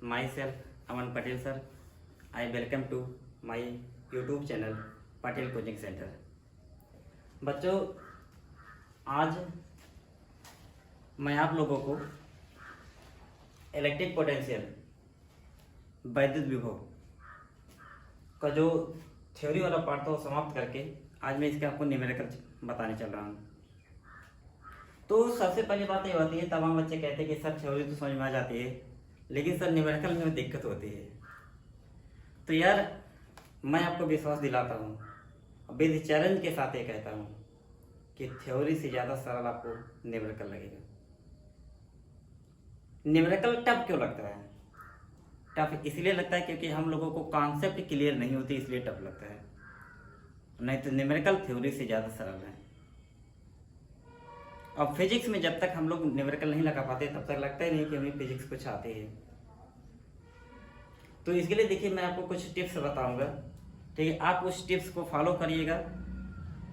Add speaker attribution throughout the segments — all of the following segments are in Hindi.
Speaker 1: myself Aman Patel sir. I welcome to my YouTube channel Patel Coaching Center. बच्चों, आज मैं आप लोगों को इलेक्ट्रिक पोटेंशियल वैद्युत विभव का जो थ्योरी वाला पार्ट था वो समाप्त करके आज मैं इसके आपको न्यूमेरिकल बताने चल रहा हूँ। तो सबसे पहली बात ये होती है, तमाम बच्चे कहते हैं कि सर थ्योरी तो समझ में आ जाती है लेकिन सर न्यूमेरिकल में दिक्कत होती है। तो यार मैं आपको विश्वास दिलाता हूँ, विद चैलेंज के साथ ये कहता हूँ कि थ्योरी से ज़्यादा सरल आपको न्यूमेरिकल लगेगा। न्यूमेरिकल टफ क्यों लगता है? टफ इसलिए लगता है क्योंकि हम लोगों को कॉन्सेप्ट क्लियर नहीं होती, इसलिए टफ लगता है। नहीं तो न्यूमेरिकल थ्योरी से ज़्यादा सरल है। अब फिजिक्स में जब तक हम लोग न्यूमेरिकल नहीं लगा पाते तब तक लगता ही नहीं कि हमें फिजिक्स कुछ आते हैं। तो इसके लिए देखिए मैं आपको कुछ टिप्स बताऊंगा, ठीक है? आप उस टिप्स को फॉलो करिएगा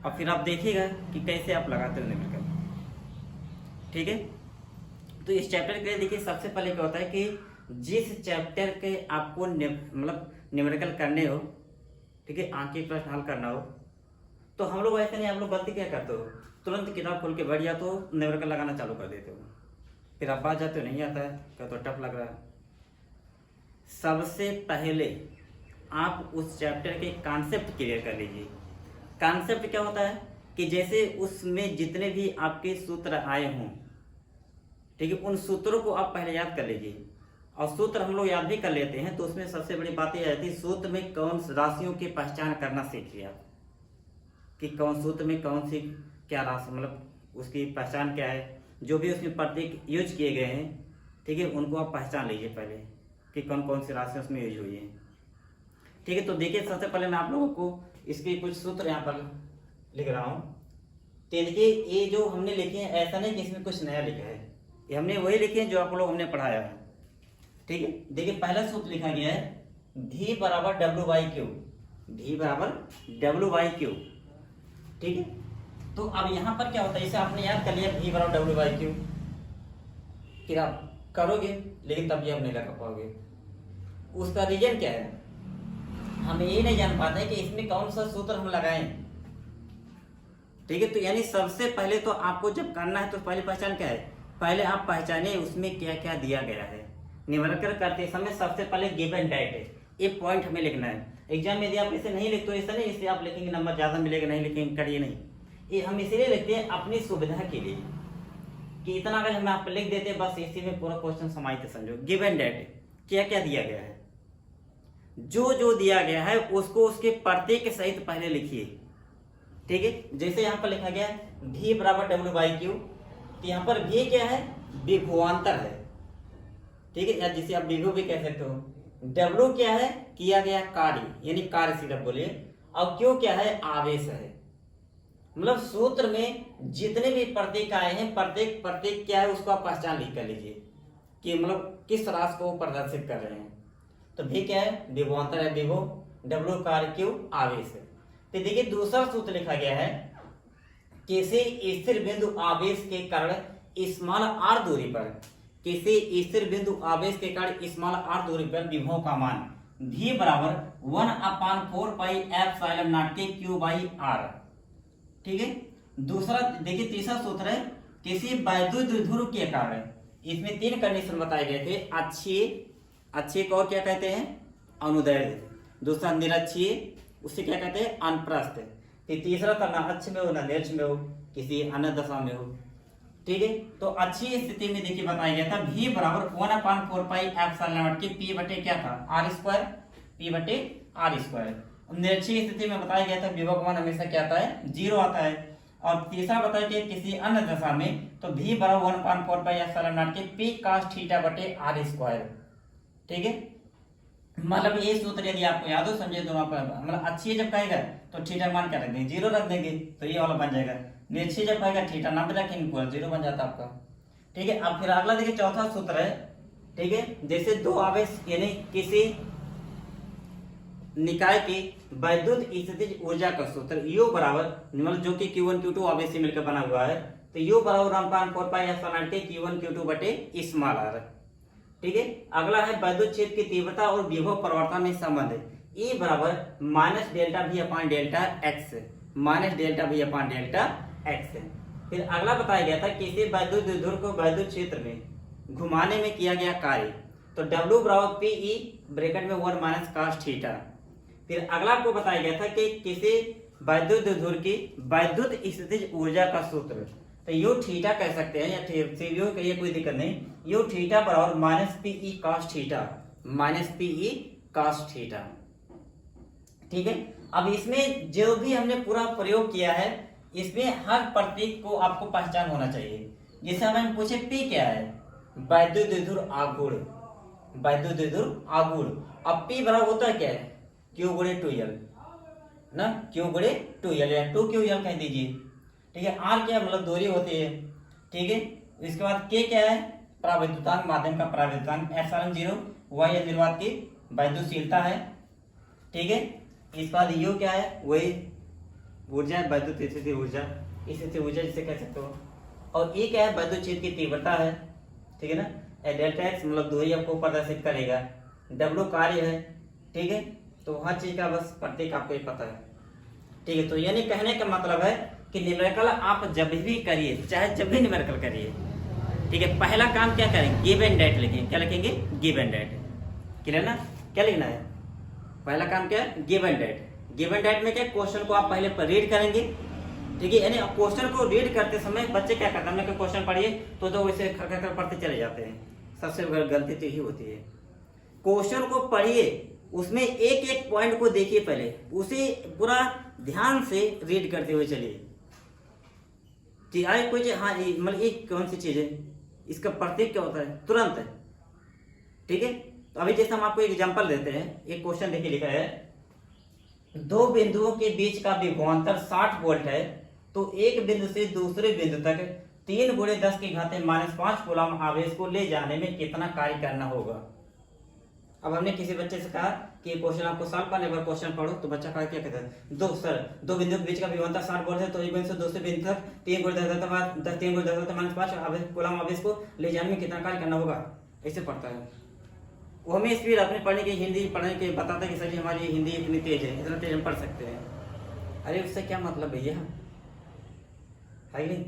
Speaker 1: और फिर आप देखिएगा कि कैसे आप लगाते हो न्यूमेरिकल, ठीक है? तो इस चैप्टर के लिए देखिए सबसे पहले क्या होता है कि जिस चैप्टर के आपको मतलब न्यूमेरिकल करने हो, ठीक है, आंकिक प्रश्न हल करना हो, तो हम लोग ऐसे नहीं, आप लोग गलती क्या करते हो, तुरंत किताब खोल के बैठ जाते हो, न्यूमेरिकल लगाना चालू कर देते हो, फिर आप बात जाते हो नहीं आता है, क्या तो टफ लग रहा है। सबसे पहले आप उस चैप्टर के कॉन्सेप्ट क्लियर कर लीजिए। कॉन्सेप्ट क्या होता है कि जैसे उसमें जितने भी आपके सूत्र आए हों, ठीक है, उन सूत्रों को आप पहले याद कर लीजिए। और सूत्र हम लोग याद भी कर लेते हैं तो उसमें सबसे बड़ी बात यह आती है, सूत्र में कौन राशियों की पहचान करना सीखिए आप, कि कौन सूत्र में कौन सी क्या राशि, मतलब उसकी पहचान क्या है, जो भी उसमें प्रतीक यूज किए गए हैं, ठीक है, उनको आप पहचान लीजिए पहले कि कौन कौन सी राशि उसमें यूज हुई है, ठीक है। तो देखिए सबसे पहले मैं आप लोगों को इसके कुछ सूत्र यहाँ पर लिख रहा हूँ। तो देखिए ये जो हमने लिखे हैं ऐसा नहीं कि इसमें कुछ नया लिखा है, ये हमने वही लिखे हैं जो आप लोग हमने पढ़ाया है, ठीक है। देखिए पहला सूत्र लिखा गया है V बराबर W/Q, V बराबर W/Q, ठीक है। तो अब यहाँ पर क्या होता है, इसे आपने याद कर लिया V बराबर W/Q, फिर आप करोगे लेकिन तब ये आप नहीं लगा पाओगे। उसका रीजन क्या है, हम ये नहीं जान पाते हैं कि इसमें कौन सा सूत्र हम लगाएं, ठीक है। तो यानी सबसे पहले तो आपको जब करना है तो पहले पहचान क्या है, पहले आप पहचाने उसमें क्या क्या दिया गया है। न्यूमेरिकल करते समय सबसे पहले गिवन डेट है, ये पॉइंट हमें लिखना है। एग्जाम में यदि आप इसे नहीं लिखते हो, ऐसा नहीं इससे आप लिखेंगे नंबर ज्यादा मिलेगा, नहीं लिखेंगे करिए नहीं, ये हम इसीलिए लिखते हैं अपनी सुविधा के लिए कि इतना अगर हम आप लिख देते बस इसी में पूरा क्वेश्चन समाहित समझो। गिवन डेट क्या क्या दिया गया है, जो जो दिया गया है उसको उसके प्रत्येक सहित पहले लिखिए, ठीक है। जैसे यहाँ पर लिखा गया V बराबर W/Q, तो यहाँ पर V क्या है, विभवांतर है, ठीक है, या जिसे आप विभव भी कह सकते हो। W क्या है, किया गया कार्य, यानी कार्य सिर्फ बोलिए। और Q क्या है, आवेश है। मतलब सूत्र में जितने भी प्रतीक आए हैं प्रत्येक प्रतीक क्या है उसको आप पहचान लिख कर लीजिए कि मतलब किस राशि को प्रदर्शित कर रहे हैं। तो V क्या है, विभवांतर है, विभव। W कार्य, Q आवेश है। तो देखिए दूसरा सूत्र लिखा गया है, किसी स्थिर बिंदु आवेश के कारण स्मॉल r दूरी पर, किसी स्थिर बिंदु आवेश के कारण स्मॉल r दूरी पर विभव का मान V बराबर 1/4 पाई एप्सिलॉन नॉट के Q/r, ठीक है। दूसरा देखिए तीसरा सूत्र है, किसी वैद्युत द्विध्रुव के कारण, इसमें तीन कंडीशन बताए गए थे, अच्छे को और क्या कहते हैं, अनुदैर्ध्य। दूसरा निरक्षीय, उसे क्या कहते हैं, अनप्रस्थ। तीसरा था ना अक्ष में हो ना निरक्ष में हो, किसी अन्य दशा में हो, ठीक है। तो अच्छी स्थिति में देखिए बताया गया था V बराबर 1/4 पाई एप्सिलॉन नॉट के P बटे क्या था, R², P बटे R²। निरक्षीय स्थिति में बताया गया था विभव का मान हमेशा क्या आता है, 0 आता है। और तीसरा बताया कि किसी अन्य दशा में तो V बराबर 1/4 पाई एप्सिलॉन नॉट के P cos थीटा बटे R², ठीक है। मतलब ये सूत्र यदि आपको याद हो समझे तो आप मतलब अच्छी जब कहेगा तो थीटा मान क्या रख देंगे, 0 रख देंगे, तो ये वाला बन जाएगा। निरक्षीय जब कहेगा थीटा 90 रखेंगे, पूरा 0 बन जाता आपका, ठीक है। अब फिर अगला देखिए चौथा सूत्र है, ठीक है। जैसे दो आवेश यानी किसी निकाय की वैद्युत स्थितिज ऊर्जा का सूत्र U बराबर, मतलब जो कि Q1 Q2 आवेश से मिलकर बना हुआ है, तो U बराबर 1/4 pi epsilon not Q1 Q2 बटे स्मॉल r, ठीक है। अगला है वैद्युत क्षेत्र की तीव्रता और विभव परिवर्तन में संबंध। E बराबर minus delta V upon delta x, minus delta V upon delta x. फिर अगला बताया गया था किसी वैद्युत द्विध्रुव को वैद्युत क्षेत्र में घुमाने में किया गया कार्य, तो W बराबर पी ई ब्रैकेट में 1 माइनस कॉस थीटा। फिर अगला आपको बताया गया था कि किसी वैद्युत द्विध्रुव की वैद्युत स्थितिज ऊर्जा का सूत्र, तो यू थीटा कह सकते हैं या यू कहिए, कोई दिक्कत नहीं। यू थीटा बराबर minus P E cos theta, minus P E cos theta. ठीक है। अब इसमें जो भी हमने पूरा प्रयोग किया है, इसमें हर प्रतीक को आपको पहचान होना चाहिए। जैसे हमें पूछे P क्या है, वैद्युत द्विध्रुव आघूर्ण, वैद्युत द्विध्रुव आघूर्ण। अब P बराबर होता है क्या है, Q गुणे 2L ना, Q गुणे 2L या 2QL कह दीजिए। ठीक है। R क्या मतलब दूरी होती है। ठीक है। इसके बाद K क्या है, परावैद्युतांक, माध्यम का परावैद्युतांक। एप्सिलॉन 0 Y निर्वात की वैद्युतशीलता है। ठीक है। इसके बाद U क्या है, वही ऊर्जा है, वैद्युत स्थिति ऊर्जा, स्थिति ऊर्जा जिसे कह सकते हो। और E क्या है, वैद्युत क्षेत्र की तीव्रता है। ठीक है ना। डेल्टा एक्स मतलब दूरी आपको प्रदर्शित करेगा। W कार्य है। ठीक है। तो हर चीज का बस प्रतीक आपको ही पता है। ठीक है। तो यानी कहने का मतलब है कि न्यूमेरिकल आप जब भी करिए, चाहे जब भी न्यूमेरिकल करिए, ठीक है, पहला काम क्या करेंगे, गिव एंड डेट लिखेंगे। क्या लिखेंगे, गिव एंड डेट। क्लियर ना। क्या लिखना है, पहला काम क्या है, given data. Given data में क्या, क्वेश्चन को आप पहले रीड करेंगे। ठीक है। यानी क्वेश्चन को रीड करते समय बच्चे क्या करते हैं, हमने क्वेश्चन पढ़िए तो वैसे खर पढ़ते चले जाते हैं। सबसे गलती तो यही होती है। क्वेश्चन को पढ़िए, उसमें एक एक पॉइंट को देखिए, पहले उसे पूरा ध्यान से रीड करते हुए चलिए। कोई चीज, हाँ मतलब एक कौन सी चीज है, इसका प्रतीक क्या होता है, तुरंत है। ठीक है। तो अभी जैसे हम आपको एग्जांपल देते हैं, एक क्वेश्चन देखिए, लिखा है दो बिंदुओं के बीच का विभवांतर 60 वोल्ट है, तो एक बिंदु से दूसरे बिंदु तक 3 गुणे 10 की घाते -5 कूलम आवेश को ले जाने में कितना कार्य करना होगा। अब हमने किसी बच्चे से कहा कि क्वेश्चन आपको सॉल्व करने पर क्वेश्चन पढ़ो, तो बच्चा कहा क्या कहता है, दो बिंदु के बीच का विभवांतर 60 वोल्ट है, तो एक बिंदु से दूसरे बिंदु तक 3 गुणे 10 -5 कूलम आवेश को ले जाने में कितना कार्य करना होगा, ऐसे पढ़ता है वो। हमें स्पीड अपने पढ़ने की, हिंदी पढ़ने के बताता है कि सर जी हमारी हिंदी इतनी तेज है, इतना तेज हम पढ़ सकते हैं। अरे उससे क्या मतलब भैया, है नहीं।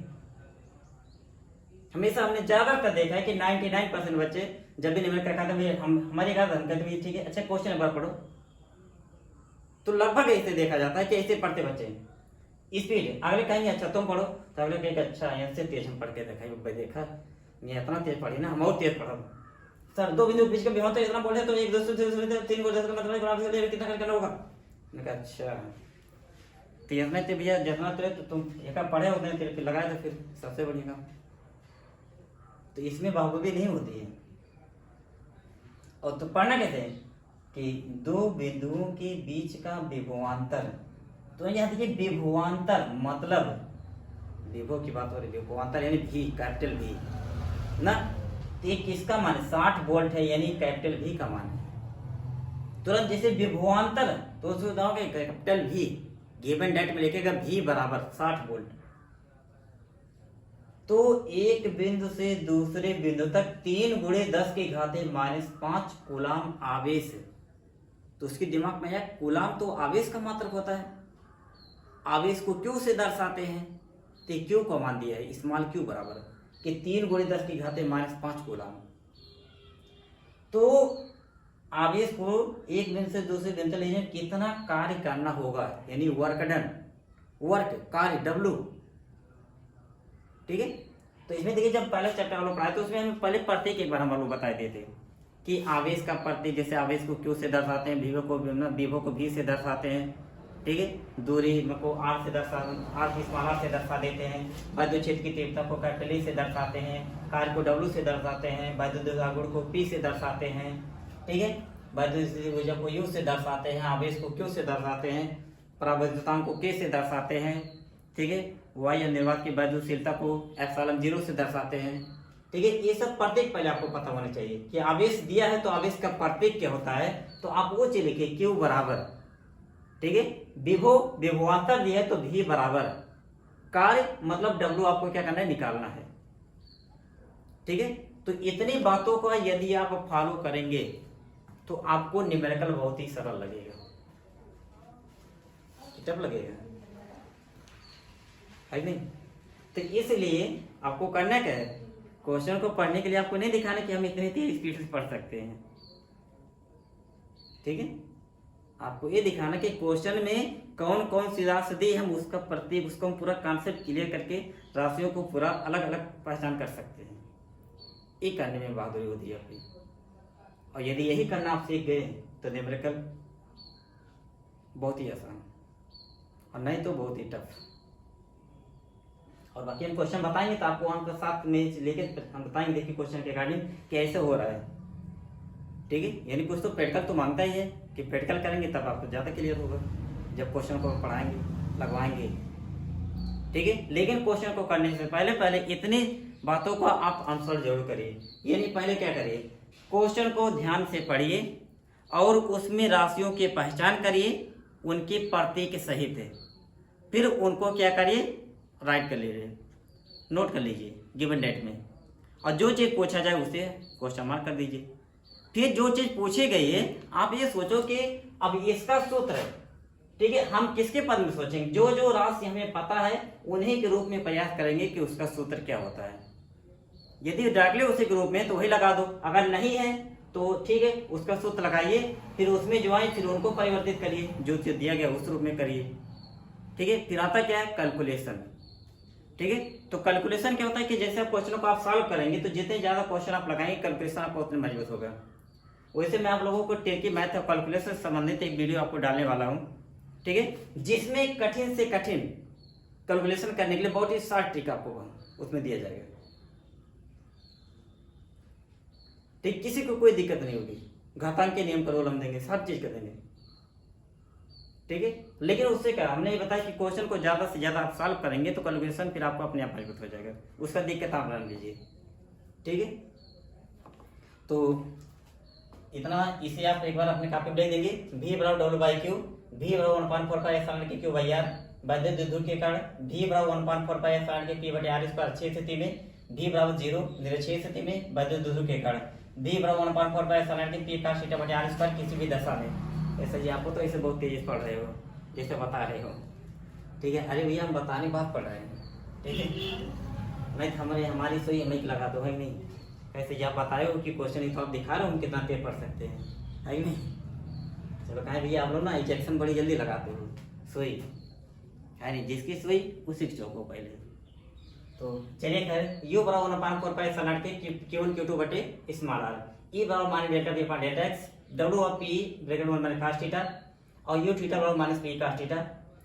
Speaker 1: हमेशा हमने ज्यादातर देखा है कि 99% बच्चे जब भी निम्न कहते हैं हमारी कहते ठीक है, अच्छा क्वेश्चन एक बार पढ़ो, तो लगभग ऐसे देखा जाता है कि ऐसे पढ़ते बच्चे स्पीड। अगले कहेंगे अच्छा तुम पढ़ो, तो अगले कहेंगे अच्छा ऐसे तेज हम पढ़ के देखा ये इतना तेज पढ़ी ना, हम और तेज पढ़ो। सर दो बिंदु बीच का विभवांतर इतना बोले तो एक दूसरे से 3 गुणे 10 का मतलब कितना करना होगा। मैंने कहा अच्छा तेरना थे भैया, जितना तेरे तो तुम एक पढ़े होते हैं, तेरे लगाए तो फिर सबसे बढ़िया काम। तो इसमें बाहुबली नहीं होती है। और तो पढ़ना कैसे है कि दो बिंदुओं के बीच का विभवांतर, तो यहाँ देखिए विभवांतर मतलब विभव की बात हो रही है, विभवांतर यानी भी, कैपिटल भी ना। तो ये किसका मान है, 60 वोल्ट है, यानी कैपिटल भी का मान है। तुरंत जैसे विभवांतर तो उसको बताओगे कैपिटल भी, गिवन डेट में लिखेगा भी बराबर 60 वोल्ट। तो एक बिंदु से दूसरे बिंदु तक 3 गुणे 10 की घाते -5 कूलम आवेश। तो उसके दिमाग में आया कूलम तो आवेश का मात्रक होता है, आवेश को क्यू से दर्शाते हैं, तो क्यू को मान दिया है स्मॉल क्यू बराबर कि 3 गुणे 10 की घाते -5 कूलम। तो आवेश को एक बिंदु से दूसरे बिंदु तक ले जाने कितना कार्य करना होगा, यानी वर्क डन, वर्क कार्य W। ठीक है। तो इसमें देखिए जब पहले चैप्टर वालों पढ़ाए तो उसमें हम पहले प्रतीक एक बार हम लोग बता देते कि आवेश का प्रतीक, जैसे आवेश को क्यू से दर्शाते हैं, विभव को भी से दर्शाते हैं। ठीक है। दूरी को आर से दर्शा देते हैं। वैद्युत क्षेत्र की तीव्रता को कैपिटल E से दर्शाते हैं। कार्य को W से दर्शाते हैं। वैद्युत आघूर्ण को P से दर्शाते हैं। ठीक है। वैद्युत ऊर्जा को U से दर्शाते हैं। आवेश को Q से दर्शाते हैं। परावैद्युतांक को K से दर्शाते हैं। ठीक है। वायु निर्वात की वैद्युतशीलता को एप्सिलॉन 0 से दर्शाते हैं। ठीक है। ये सब प्रतीक पहले आपको पता होना चाहिए कि आवेश दिया है तो आवेश का प्रतीक क्या होता है, तो आप वो चीज लिखिए Q बराबर। ठीक है। विभवांतर दिया है तो V बराबर, कार्य मतलब W आपको क्या करना है, निकालना है। ठीक है। तो इतनी बातों को यदि आप फॉलो करेंगे तो आपको न्यूमेरिकल बहुत ही सरल लगेगा, टफ लगेगा, है नहीं। तो इसलिए आपको करना क्या है, क्वेश्चन को पढ़ने के लिए आपको नहीं दिखाना कि हम इतनी तेज स्पीड से पढ़ सकते हैं, ठीक है। आपको ये दिखाना कि क्वेश्चन में कौन कौन सी राशि दी, हम उसका प्रतीक, उसको हम पूरा कॉन्सेप्ट क्लियर करके राशियों को पूरा अलग अलग पहचान कर सकते हैं। ये करने में बहादुरी होती है आपकी, और यदि यही करना आप सीख गए तो न्यूमेरिकल बहुत ही आसान, और नहीं तो बहुत ही टफ। और बाकी हम क्वेश्चन बताएंगे तो आपको हम साथ में लेके हम बताएंगे, देखिए क्वेश्चन के अकॉर्डिंग कैसे हो रहा है, ठीक है। यानी कुछ तो प्रैक्टिकल तो मांगता ही है कि प्रैक्टिकल करेंगे तब आपको ज़्यादा क्लियर होगा जब क्वेश्चन को पढ़ाएंगे, लगवाएंगे, ठीक है। लेकिन क्वेश्चन को करने से पहले इतनी बातों को आप आंसर जरूर करिए। यानी पहले क्या करिए, क्वेश्चन को ध्यान से पढ़िए और उसमें राशियों की पहचान करिए उनकी प्रतीक सहित है, फिर उनको क्या करिए, राइट कर लीजिए, नोट कर लीजिए गिवन डेट में, और जो चीज़ पूछा जाए उसे क्वेश्चन मार्क कर दीजिए। फिर जो चीज़ पूछी गई है आप ये सोचो कि अब इसका सूत्र है, ठीक है, हम किसके पद में सोचेंगे, जो जो राशि हमें पता है उन्हीं के रूप में प्रयास करेंगे कि उसका सूत्र क्या होता है। यदि डायरेक्टली उसी के रूप में तो वही लगा दो, अगर नहीं है तो ठीक है उसका सूत्र लगाइए, फिर उसमें जो आए फिर उनको परिवर्तित करिए, जो चीज दिया गया उस रूप में करिए, ठीक है। फिर आता क्या है, कैलकुलेशन, ठीक है। तो कैलकुलेशन क्या होता है कि जैसे आप क्वेश्चनों को आप सॉल्व करेंगे तो जितने ज्यादा क्वेश्चन आप लगाएंगे कैलकुलेशन आपको उतने मजबूत होगा। वैसे मैं आप लोगों को टेकी मैथ और कैलकुलेशन से संबंधित एक वीडियो आपको डालने वाला हूँ, ठीक है, जिसमें कठिन से कठिन कैलकुलेशन करने के लिए बहुत ही शॉर्ट ट्रिक आपको उसमें दिया जाएगा, ठीक, किसी को कोई दिक्कत नहीं होगी, घातांक के नियम का रोल हम देंगे, सब चीज कर देंगे, ठीक है। लेकिन उससे क्या, हमने ये बताया कि क्वेश्चन को ज्यादा से ज्यादा आप सॉल्व करेंगे तो कैलकुलेशन फिर आपको अपने आप मजबूत हो जाएगा, उसका दिक्कत आप रख लीजिए, ठीक है। तो इतना, इसे आप एक बार अपने कॉपी में लिख देंगे, V बराबर W/Q, V बराबर 1/4π के Q/R, वैद्युत द्विध्रुव के कारण V बराबर 1/4π के P/R² 6 स्थिति में, V बराबर 0 निरक्षीय स्थिति में वैद्युत द्विध्रुव के कारण, V बराबर 1/4π के P/θ/R² किसी भी दशा में। ऐसा जी आपको तो ऐसे बहुत तेज पढ़ रहे हो जैसे बता रहे हो, ठीक है। अरे भैया हम बताने बात पढ़ रहे हैं, ठीक है, नहीं तो हमारी सोई हमें लगा दो, है नहीं। ऐसे आप बताए हो कि क्वेश्चन ही तो आप दिखा रहे हो हम कितना तेज पढ़ सकते हैं, है नहीं। चलो कहें भैया आप लोग ना इंजेक्शन बड़ी जल्दी लगाते हो, सुई है नहीं, जिसकी सुई उसी की चौको पहले। तो चलिए खैर, U बराबर 1/4π सलाड के Q1 Q2 बटे स्मॉल r, E बराबर minus delta P upon delta x, W of P bracket 1 minus cos theta और U थीटा बराबर माइनस P cos थीटा।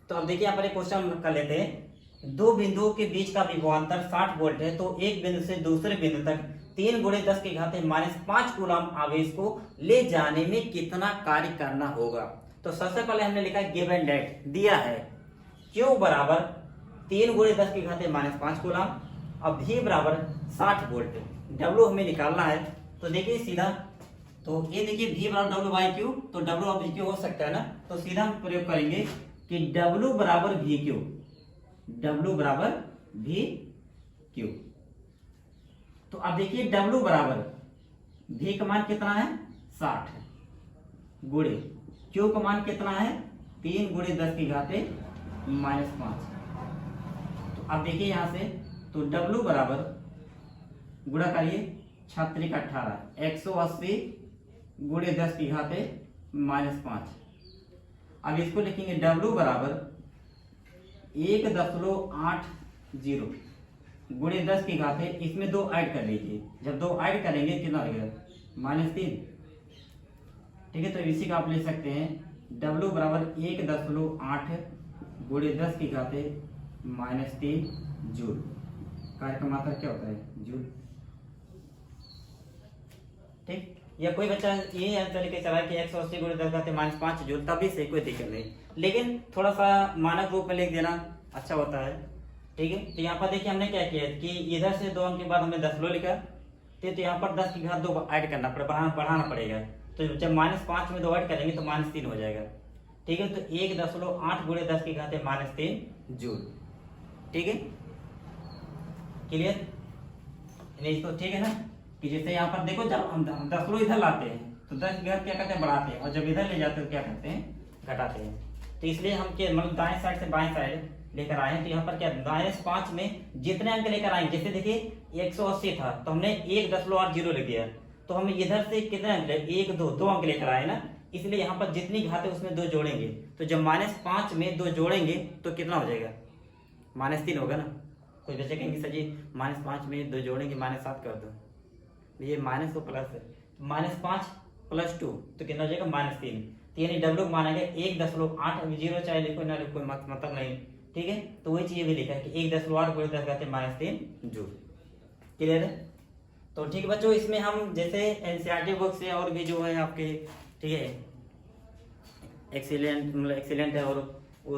Speaker 1: तो अब देखिए यहाँ पर एक क्वेश्चन कर लेते हैं, दो बिंदुओं के बीच का विभवांतर 60 वोल्ट है, तो एक बिंदु से दूसरे बिंदु तक 3 × 10⁻⁵ कूलम आवेश को ले जाने में कितना कार्य करना होगा। तो सबसे पहले हमने लिखा गिवन डेट दिया है, Q बराबर 3 × 10⁻⁵ कूलम और V बराबर 60 वोल्ट, W हमें निकालना है। तो देखिए सीधा, तो ये देखिए V बराबर W/Q, तो W ऑफ VQ हो सकता है ना, तो सीधा हम प्रयोग करेंगे कि W बराबर VQ, W बराबर VQ। तो अब देखिए W बराबर V का मान कितना है 60 गुणे Q का मान कितना है 3 × 10⁻⁵। तो अब देखिए यहां से, तो W बराबर गुणा करिए 36 18 180 × 10⁻⁵। अब इसको लिखेंगे W बराबर 1.80 गुणे 10⁻⁻, इसमें 2 ऐड कर लीजिए, जब 2 ऐड करेंगे कितना लगेगा -3, ठीक है। तो इसी का आप ले सकते हैं W बराबर 1.8 गुणे 10⁻⁻3 जूल। कार्य का मात्रा क्या होता है जूल, ठीक। या कोई बच्चा यही आंसर लेके चला कि 180 × 10⁻⁵ जूल, तभी से कोई दिक्कत नहीं, लेकिन थोड़ा सा मानक रूप में लिख देना अच्छा होता है, ठीक है। तो यहाँ पर देखिए हमने क्या किया कि इधर से 2 अंक के बाद हमने 10 लिखा, तो यहाँ पर 10⁻2 ऐड करना पड़ेगा, बढ़ाना पड़ेगा। तो जब -5 में 2 ऐड करेंगे तो -3 हो जाएगा, ठीक है। तो 1.8 गुणे 10⁻⁻3 जूल, ठीक है, क्लियर नहीं, तो ठीक है ना। कि जैसे यहाँ पर देखो, जब हम 10 लो इधर लाते हैं तो 10 घर क्या करते हैं, बढ़ाते हैं, और जब इधर ले जाते हैं तो क्या करते हैं, घटाते हैं। तो इसलिए हम क्या मतलब दाएं साइड से बाएं साइड लेकर आए हैं। तो यहाँ पर क्या -5 में जितने अंक लेकर आएंगे, जैसे देखिए 180 था तो हमने 1 दशमलव 8 जीरो लिख दिया, तो हम इधर से कितने अंक ले, 1 2 अंक लेकर आए ना, इसलिए यहाँ पर जितनी घात है उसमें 2 जोड़ेंगे। तो जब -5 में 2 जोड़ेंगे तो कितना हो जाएगा, -3 होगा ना। कोई बच्चे कहेंगे सर जी -5 में 2 जोड़ेंगे -7 कर दो, ये माइनस को प्लस है, -5 + 2 तो कितना हो जाएगा, -3। तो यानी डब्ल्यू माना गया 1.8, जीरो चाहे लिखो ना लिखो मतलब नहीं, ठीक है। तो वही चीज भी लिखा है कि 1.8 × 10 -3 जूल। क्लियर है। तो ठीक है बच्चों, इसमें हम जैसे एनसीईआरटी बुक से और भी जो है आपके, ठीक है, एक्सीलेंट मतलब एक्सीलेंट है, और वो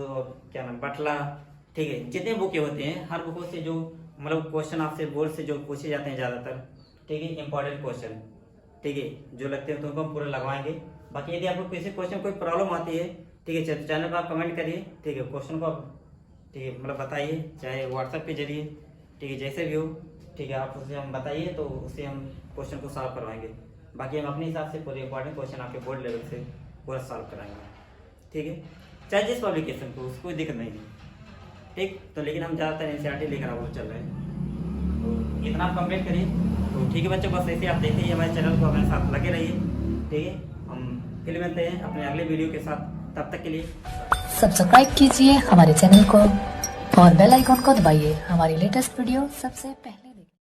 Speaker 1: क्या नाम बटला, ठीक है, जितने बुकें होते हैं हर बुकों से जो मतलब क्वेश्चन आपसे बोर्ड से जो पूछे जाते हैं ज़्यादातर, ठीक है, इंपॉर्टेंट क्वेश्चन, ठीक है, जो लगते हैं तो उनको हम पूरा लगवाएंगे। बाकी यदि आपको किसी क्वेश्चन कोई प्रॉब्लम आती है, ठीक है, चैनल पर आप कमेंट करिए, ठीक है, क्वेश्चन को आप, ठीक है, मतलब बताइए, चाहे व्हाट्सएप के जरिए, ठीक है, जैसे भी हो, ठीक है, आप उसे हम बताइए तो उससे हम क्वेश्चन को सॉल्व करवाएंगे। बाकी हम अपने हिसाब से पूरे इंपॉर्टेंट क्वेश्चन आपके बोर्ड लेवल से पूरा सॉल्व कराएंगे, ठीक है, चाहे जिस पब्लिकेशन को, उसको कोई दिक्कत नहीं है, ठीक। तो लेकिन हम ज़्यादातर एनसीईआरटी लेकर आप चल रहे हैं, तो इतना आप कंप्लीट करिए। तो ठीक है बच्चों, बस ऐसे आप देखिए हमारे चैनल को अपने साथ लगे रहिए, ठीक है। हम फिर मिलते हैं अपने अगले वीडियो के साथ, तब तक के लिए
Speaker 2: सब्सक्राइब कीजिए हमारे चैनल को और बेल आइकॉन को दबाइए हमारी लेटेस्ट वीडियो सबसे पहले